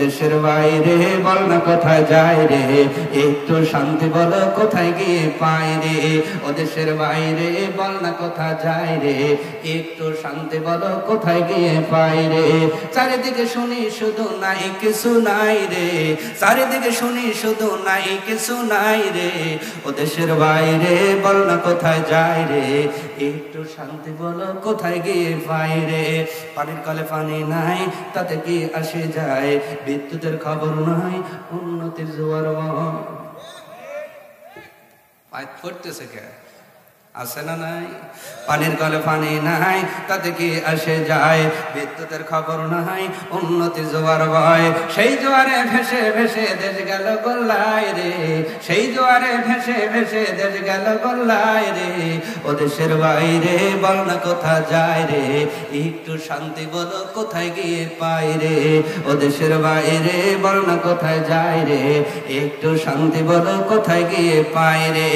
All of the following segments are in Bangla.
দেশের বাইরে বল না কোথায় যায় রে, একটু শান্তি বলো কোথায় গিয়ে পাই রে। ও দেশের বাইরে বল না কোথায় যায় রে, একটু শান্তি বলো কোথায় গিয়ে পাই রে। চারিদিকে শুনি শুধু নাই কিছু নাই রে, চারিদিকে শুনি শুধু নাই কিছু নাই রে। ও দেশের বাইরে বল না কোথায় যায় রে, একটু শান্তি বলো কোথায় গিয়ে পাই রে। পানির কলে পানি নাই তাতে কি আসে যায়, বিদ্যুতের খবর নাই উন্নতির জোয়ার পাইপ করতেছে কে আছে না নাই। পানির কলে পানি নাই তাতে কি আসে যায়, বিদ্যুতের খবর নাই উন্নতি জোয়ার বয়। সেই জোয়ারে ভেসে ভেসে দেশ গেল গোল্লায় রে, সেই জোয়ারে ভেসে ভেসে দেশ গেল গোল্লায় রে। ও দেশের বাইরে বল না কোথা যায় রে, একটু শান্তি বলো কোথায় গিয়ে পাই রে। ও দেশের বাইরে বল না কোথায় যায় রে, একটু শান্তি বলো কোথায় গিয়ে পাই রে।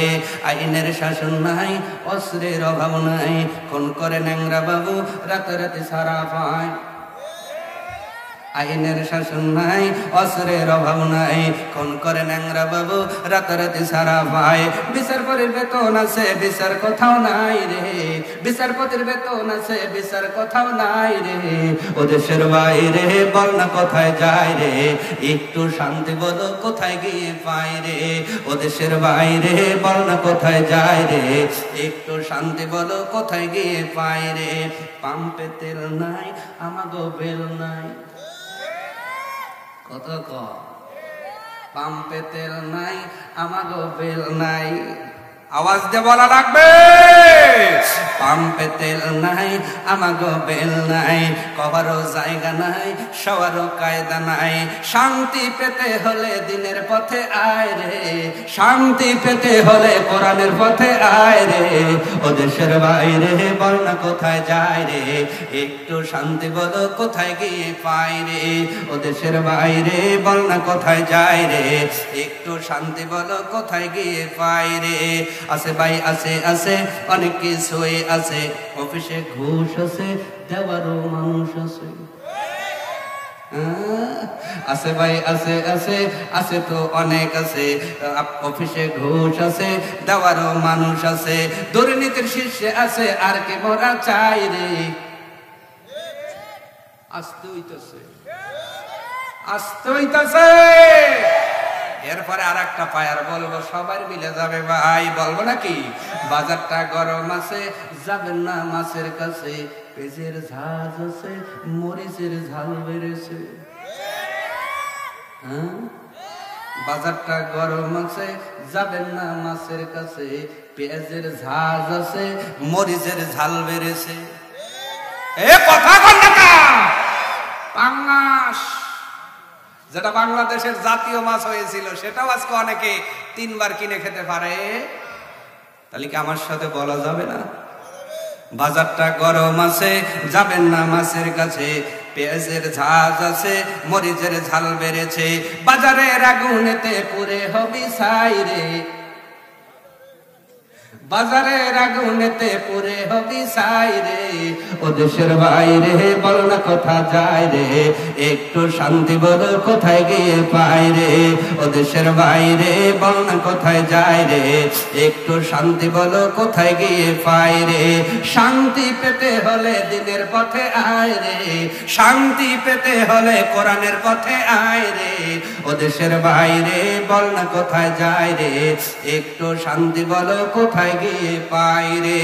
আইনের শাসন নাই অস্ত্রের অভাব নাই, কোন করে ন্যাংরা বাবু রাতারাতি সারা পায়। আইনের শাসন নাই অস্ত্রের অভাব নাই, কোন করে ন্যাংরা বাবু রাতারাতি সারা পায়। বিচারপতির বেতন আছে বিচার কোথাও নাই রে, বিচারপতির বেতন আছে বিচার কোথাও নাই রে। ও দেশের বাইরে বল না কোথায় যায় রে, একটু শান্তি বলো কোথায় গিয়ে পাই রে। ও দেশের বাইরে বল না কোথায় যায় রে, একটু শান্তি বলো কোথায় গিয়ে পাই রে। পাম্পে তেল নাই আমাগো বেল নাই, কত ক পাম্পে তেল নাই আমাগো বেল নাই। আওয়াজ দিয়ে বলা লাগবে, পাম্পে তেল নাই আমাগো বেল নাই, কবারও জায়গা নাই সবারও কায়দা নাই। শান্তি পেতে হলে দিনের পথে আয় রে, শান্তি পেতে হলে কোরআনের পথে আয় রে। ও দেশের বাইরে বল না কোথায় যায় রে, একটু শান্তি বলো কোথায় গিয়ে পাই রে। ও দেশের বাইরে বল না কোথায় যায় রে, একটু শান্তি বলো কোথায় গিয়ে পাই রে। আছে ভাই আছে আছে অনেক কিছুই আছে, অফিসে ঘুষ আছে দেওয়ারও মানুষ আছে। আছে ভাই আছে আছে আছে তো অনেক আছে, অফিসে ঘুষ আছে দেওয়ারও মানুষ আছে। দুর্নীতির শীর্ষে আছে আর কি মোরা চাই রে। আসতে হইতেছে আসতে হইতেছে। এরপরে আর একটা পায়ার বলবো, সবাই মিলে যাবে ভাই, বলবো নাকি? বাজারটা গরম আছে যাবেন না মাছের কাছে, পেঁয়াজের ঝাঁজ আছে মরিচের ঝাল বেড়েছে। হ্যাঁ, বাজারটা গরম আছে যাবেন না মাছের কাছে, পেঁয়াজের ঝাঁজ আছে মরিচের ঝাল বেড়েছে। এ কথা কন না, পাঙ্গাস যেটা বাংলাদেশের জাতীয় মাছ হয়েছিল সেটাও আজকে অনেকে 3 বার কিনে খেতে পারে। তাহলে কি আমার সাথে বলা যাবে না? বাজারটা গরম আছে যাবেন না মাছের কাছে, পেঁয়াজের ঝাঁজ আছে মরিচের ঝাল বেড়েছে। বাজারের আগুনেতে পুড়ে হবি ছাই রে, বাজারের আগুনেতে পুড়ে হবি ছাই রে। ও দেশের বাইরে বল না কোথা যায় রে, একটু শান্তি বলো কোথায় গিয়ে পাই রে। ও দেশের বাইরে বল না কোথায় যায় রে, একটু শান্তি বলো কোথায় গিয়ে পাই রে। শান্তি পেতে হলে দিনের পথে আয় রে, শান্তি পেতে হলে কোরআনের পথে আয় রে। ও দেশের বাইরে বল না কোথায় যায় রে, একটু শান্তি বলো কোথায় গিয়ে পাই রে।